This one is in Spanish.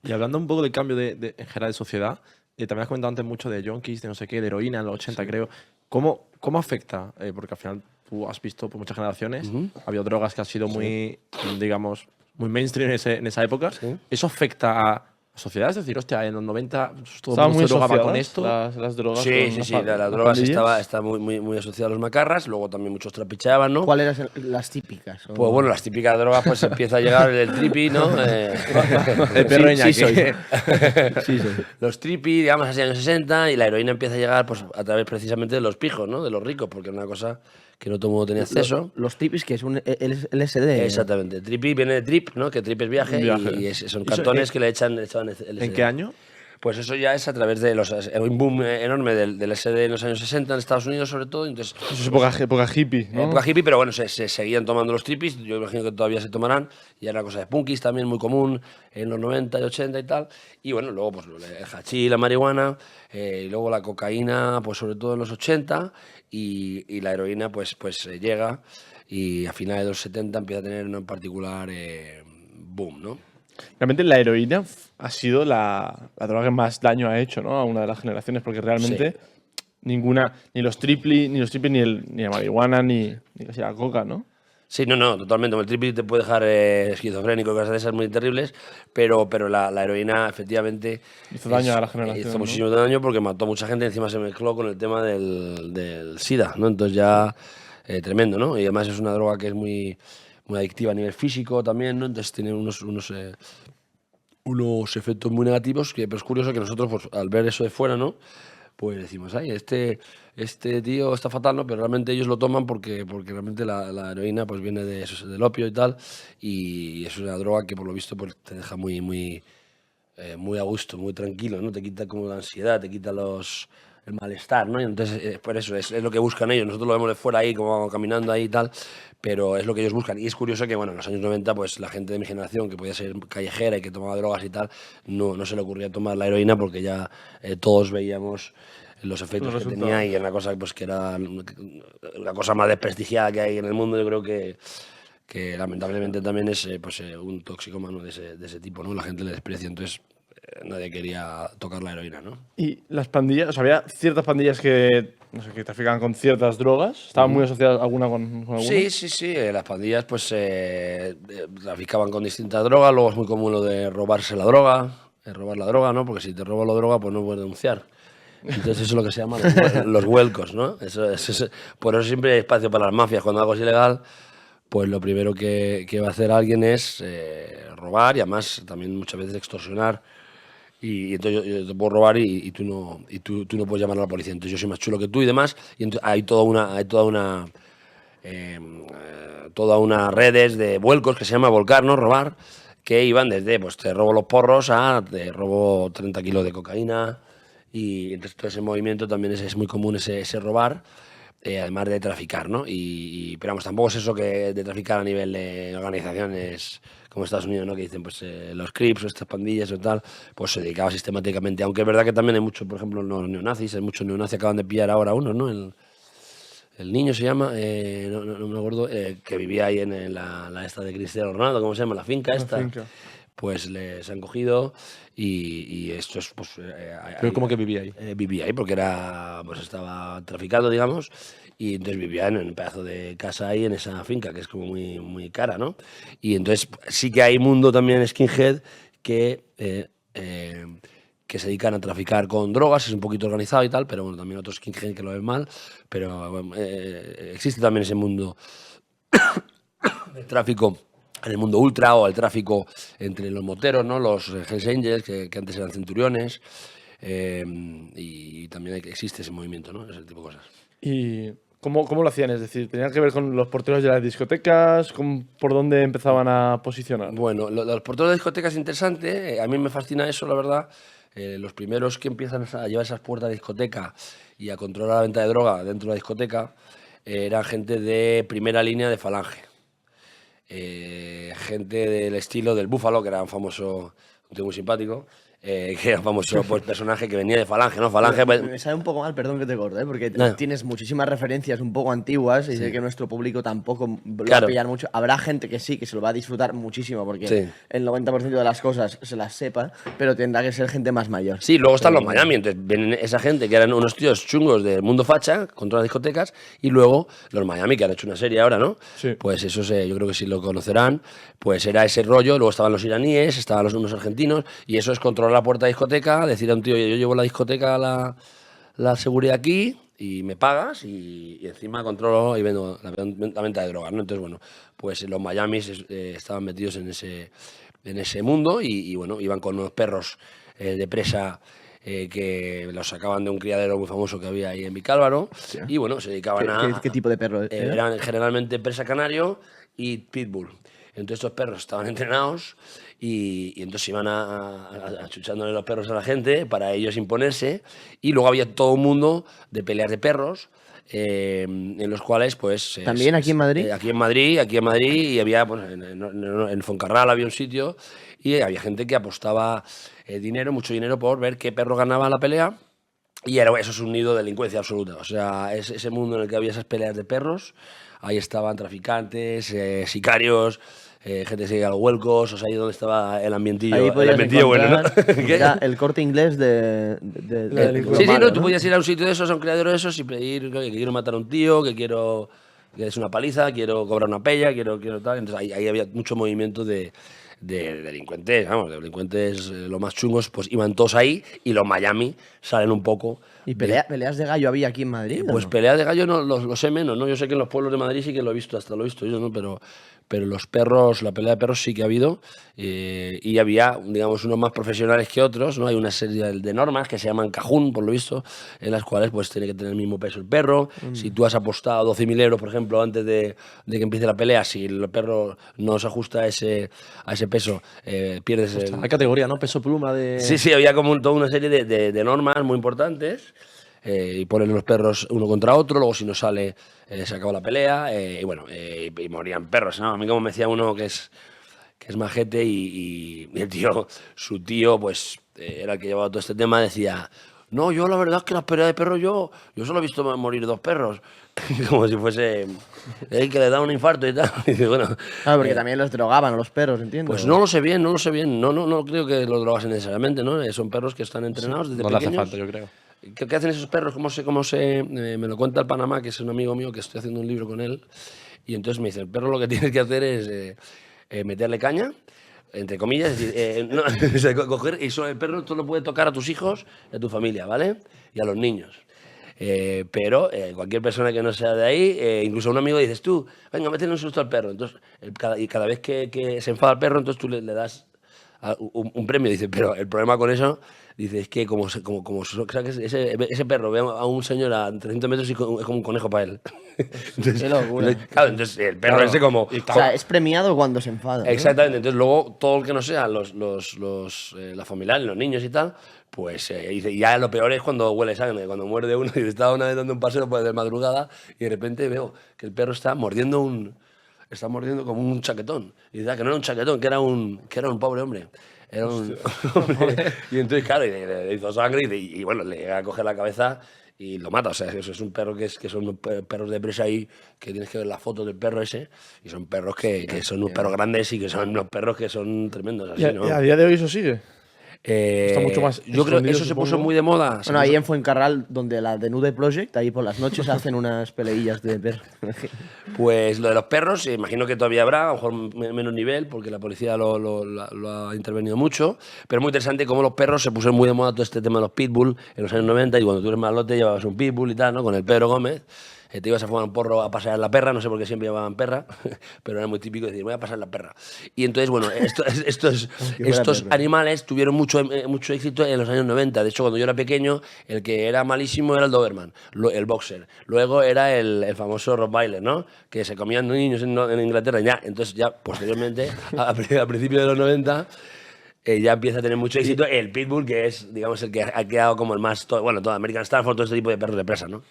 Y hablando un poco del cambio en general de sociedad, también has comentado antes mucho de junkies, de no sé qué, de heroína en los 80, creo. ¿Cómo afecta? Porque al final tú has visto por muchas generaciones, ha habido drogas que han sido muy, digamos, muy mainstream en esa época. Sí. ¿Eso afecta a la sociedad? Es decir, hostia, en los 90 todo el Estaban mundo muy se drogaba con asociadas esto. las drogas Sí, con sí, sí, las las drogas pandillas. está muy asociada a los macarras, luego también muchos trapicheaban, ¿no? ¿Cuáles eran las típicas? Pues bueno, las típicas drogas, pues empieza a llegar el trippy, ¿no? El perro sí, Iñaki. Sí, soy. Los trippy, digamos, así años 60, y la heroína empieza a llegar pues a través precisamente de los pijos, ¿no? De los ricos, porque era una cosa que no todo el mundo tenía acceso. Los tipis, que es un LSD. Exactamente. Trippy viene de trip, ¿no? Que trip es viaje, Viaje. y son cartones que le echaban LSD. ¿En qué año? Pues eso ya es a través de un boom enorme del SD en los años 60 en Estados Unidos sobre todo. Entonces, Eso es época hippie, ¿no? época hippie, pero bueno, se seguían tomando los trippies, yo imagino que todavía se tomarán, y era una cosa de punkis también muy común en los 90 y 80 y tal. Y bueno, luego pues el hachís, la marihuana, y luego la cocaína, pues sobre todo en los 80, y la heroína pues llega, y a finales de los 70 empieza a tener un particular boom, ¿no? Realmente la heroína ha sido la droga que más daño ha hecho, ¿no? A una de las generaciones, porque realmente ninguna, ni los triples, ni la marihuana, ni casi la coca, ¿no? Sí, no, totalmente. El trippy te puede dejar esquizofrénico y cosas de esas muy terribles, pero la heroína efectivamente Hizo daño a la generación, hizo ¿no? muchísimo daño porque mató a mucha gente, encima se mezcló con el tema del SIDA, ¿no? Entonces ya tremendo, ¿no? Y además es una droga que es muy adictiva a nivel físico también, ¿no? Entonces tiene unos efectos muy negativos, pero es curioso que nosotros, pues, al ver eso de fuera, ¿no? Pues decimos, ay, este tío está fatal, ¿no? Pero realmente ellos lo toman porque realmente la heroína pues viene del opio y tal, y es una droga que por lo visto pues te deja muy a gusto, muy tranquilo, ¿no? Te quita como la ansiedad, te quita el malestar, ¿no? Y entonces, por eso es lo que buscan ellos. Nosotros lo vemos de fuera ahí, como vamos caminando ahí y tal, pero es lo que ellos buscan. Y es curioso que, bueno, en los años 90, pues la gente de mi generación, que podía ser callejera y que tomaba drogas y tal, no se le ocurría tomar la heroína porque ya todos veíamos los efectos que tenía, y era una cosa pues, que era la cosa más desprestigiada que hay en el mundo. Yo creo que lamentablemente también es un toxicómano de ese tipo, ¿no? La gente le desprecia, entonces nadie quería tocar la heroína, ¿no? Y las pandillas, o sea, había ciertas pandillas que, no sé, que traficaban con ciertas drogas. ¿Estaban muy asociadas alguna con alguna? Sí. Las pandillas pues traficaban con distintas drogas. Luego es muy común lo de robarse la droga, robar la droga, ¿no? Porque si te roban la droga, pues no puedes denunciar. Entonces eso es lo que se llama los vuelcos, ¿no? Por eso siempre hay espacio para las mafias. Cuando algo es ilegal, pues lo primero que va a hacer alguien es robar, y además también muchas veces extorsionar. Y entonces yo te puedo robar y tú no puedes llamar a la policía. Entonces yo soy más chulo que tú y demás. Y entonces hay toda una redes de vuelcos que se llama volcar, ¿no? Robar, que iban desde, pues te robo los porros a te robo 30 kilos de cocaína. Y entonces todo ese movimiento también es muy común, ese robar, además de traficar, ¿no? Pero vamos, tampoco es eso que de traficar a nivel de organizaciones como Estados Unidos, ¿no? Que dicen, pues los Crips o estas pandillas o tal, pues se dedicaba sistemáticamente. Aunque es verdad que también hay mucho, por ejemplo, los neonazis, hay muchos neonazis, acaban de pillar ahora uno, ¿no? El niño se llama, no me acuerdo, que vivía ahí en la esta de Cristiano Ronaldo, ¿cómo se llama? La finca esta. Finca. Pues les han cogido y esto es, pues... Pero ¿cómo que vivía ahí? Vivía ahí porque estaba traficado, digamos, y entonces vivía en un pedazo de casa ahí en esa finca, que es como muy cara, ¿no? Y entonces sí que hay mundo también skinhead que se dedican a traficar con drogas, es un poquito organizado y tal, pero bueno, también otros skinhead que lo ven mal, pero bueno, existe también ese mundo del tráfico en el mundo ultra, o el tráfico entre los moteros, ¿no? Los Hells Angels, que antes eran centuriones, y también existe ese movimiento, ¿no? Ese tipo de cosas. ¿Y cómo lo hacían? Es decir, ¿tenían que ver con los porteros de las discotecas? ¿Por dónde empezaban a posicionar? Bueno, los porteros de discotecas es interesante, a mí me fascina eso, la verdad. Los primeros que empiezan a llevar esas puertas de discoteca y a controlar la venta de droga dentro de la discoteca eran gente de primera línea de Falange. Gente del estilo del Búfalo, que era un famoso, un tío muy simpático, que era un famoso pues, personaje que venía de Falange, ¿no? Falange... Me sabe un poco mal, perdón que te corte, porque No. tienes muchísimas referencias un poco antiguas y sé que nuestro público tampoco lo va Claro. a pillar mucho. Habrá gente que sí, que se lo va a disfrutar muchísimo porque Sí. el 90% de las cosas se las sepa, pero tendrá que ser gente más mayor. Sí, luego están los Miami, entonces ven esa gente que eran unos tíos chungos del mundo facha, contra las discotecas, y luego los Miami, que han hecho una serie ahora, ¿no? Sí. Pues eso yo creo que sí lo conocerán, pues era ese rollo, luego estaban los iraníes, estaban unos argentinos, y eso es controlar la puerta de discoteca, decir a un tío, yo llevo la discoteca, la seguridad aquí, y me pagas, y encima controlo y vendo la venta de drogas, ¿no? Entonces, bueno, pues los Miami estaban metidos en ese mundo, y bueno, iban con unos perros de presa que los sacaban de un criadero muy famoso que había ahí en Vicálvaro, y bueno, se dedicaban a... ¿Qué tipo de perro era? Eran generalmente presa canario y pitbull. Entonces estos perros estaban entrenados y entonces iban achuchándole los perros a la gente para ellos imponerse, y luego había todo un mundo de peleas de perros en los cuales pues... ¿También aquí en Madrid? Aquí en Madrid, y había, pues, en Foncarral había un sitio y había gente que apostaba mucho dinero por ver qué perro ganaba la pelea. Y eso es un nido de delincuencia absoluta. O sea, ese mundo en el que había esas peleas de perros, ahí estaban traficantes, sicarios, gente que se iba a los vuelcos, o sea, ahí donde estaba el ambientillo, Ahí podías bueno, ¿no? encontrar ¿Qué? ya el Corte Inglés de La delincuencia. Sí, sí, malo, no, tú podías ir a un sitio de esos, a un criadero de esos, y pedir que quiero matar a un tío, que es una paliza, quiero cobrar una pella, quiero tal. Entonces ahí había mucho movimiento de delincuentes, vamos, delincuentes los más chungos, pues iban todos ahí, y los Miami salen un poco. ¿Y peleas de gallo había aquí en Madrid? ¿o Pues no? peleas de gallo no lo sé menos, ¿no? Yo sé que en los pueblos de Madrid sí que lo he visto, hasta lo he visto yo, ¿no? Pero los perros, la pelea de perros sí que ha habido, y había, digamos, unos más profesionales que otros, ¿no? Hay una serie de normas que se llaman cajún, por lo visto, en las cuales pues tiene que tener el mismo peso el perro. Si tú has apostado 12.000 euros, por ejemplo, antes de que empiece la pelea, si el perro no se ajusta a ese peso, pierdes el... Hay categoría, ¿no? Peso pluma de... Sí, sí, había como toda una serie de normas muy importantes, y ponen los perros uno contra otro, luego si no sale se acaba la pelea, y bueno, y morían perros, ¿no? A mí como me decía uno que es majete, y el tío, su tío, pues era el que llevaba todo este tema, decía, no, yo la verdad es que las peleas de perros yo solo he visto morir 2 perros, como si fuese el que le da un infarto y tal. Y dice, bueno, Claro, porque también los drogaban a los perros, entiendo. pues no lo sé bien, no creo que los drogasen necesariamente, ¿no? Son perros que están entrenados desde No le hace pequeños. falta, yo creo. ¿Qué hacen esos perros? Me lo cuenta el Panamá, que es un amigo mío, que estoy haciendo un libro con él, y entonces me dice, el perro lo que tienes que hacer es meterle caña, entre comillas, es decir, no, o sea, coger, y el perro solo puede tocar a tus hijos y a tu familia, ¿vale? Y a los niños. Pero cualquier persona que no sea de ahí, incluso un amigo dices tú, venga, métele un susto al perro. Entonces, cada vez que se enfada el perro, entonces tú le das un premio. Dice, pero el problema con eso, dice, es que como saques ese perro ve a un señor a 300 metros y es como un conejo para él. Entonces, Qué locura. Claro, entonces el perro ese como... O sea, es premiado cuando se enfada, ¿no? Exactamente, entonces luego todo el que no sea la familiares, los niños y tal, pues dice, y ya lo peor es cuando huele sangre, cuando muerde uno, y estaba una vez dando un paseo pues, de madrugada y de repente veo que el perro está mordiendo como un chaquetón. Y dice, que no era un chaquetón, que era un pobre hombre. Era un hombre. Y entonces, claro, le hizo sangre y bueno, le llega a coger la cabeza y lo mata. O sea, eso es un perro que son perros de presa ahí, que tienes que ver la foto del perro ese, y son perros que son unos perros grandes y que son unos perros que son tremendos. Así, ¿no? Y a día de hoy eso sigue. Está mucho más Yo creo que escondido, eso se puso supongo. muy de moda. Bueno, ahí en Fuencarral, donde la de Nude Project, ahí por las noches hacen unas peleillas de perros. Pues lo de los perros, imagino que todavía habrá, a lo mejor menos nivel, porque la policía lo ha intervenido mucho, pero muy interesante cómo los perros se pusieron muy de moda todo este tema de los pitbull en los años 90, y cuando tú eres malote llevabas un pitbull y tal, ¿no? Con el Pedro Gómez, te ibas a fumar un porro a pasear la perra, no sé por qué siempre llamaban perra, pero era muy típico decir, voy a pasar la perra. Y entonces, bueno, estos animales tuvieron mucho éxito en los años 90. De hecho, cuando yo era pequeño, el que era malísimo era el Doberman, el boxer. Luego era el famoso Rottweiler, ¿no? Que se comían niños en Inglaterra. Ya, entonces, ya posteriormente, a principios de los 90, ya empieza a tener mucho éxito el Pitbull, que es, digamos, el que ha quedado como el más... Todo American Stafford, todo este tipo de perros de presa, ¿no?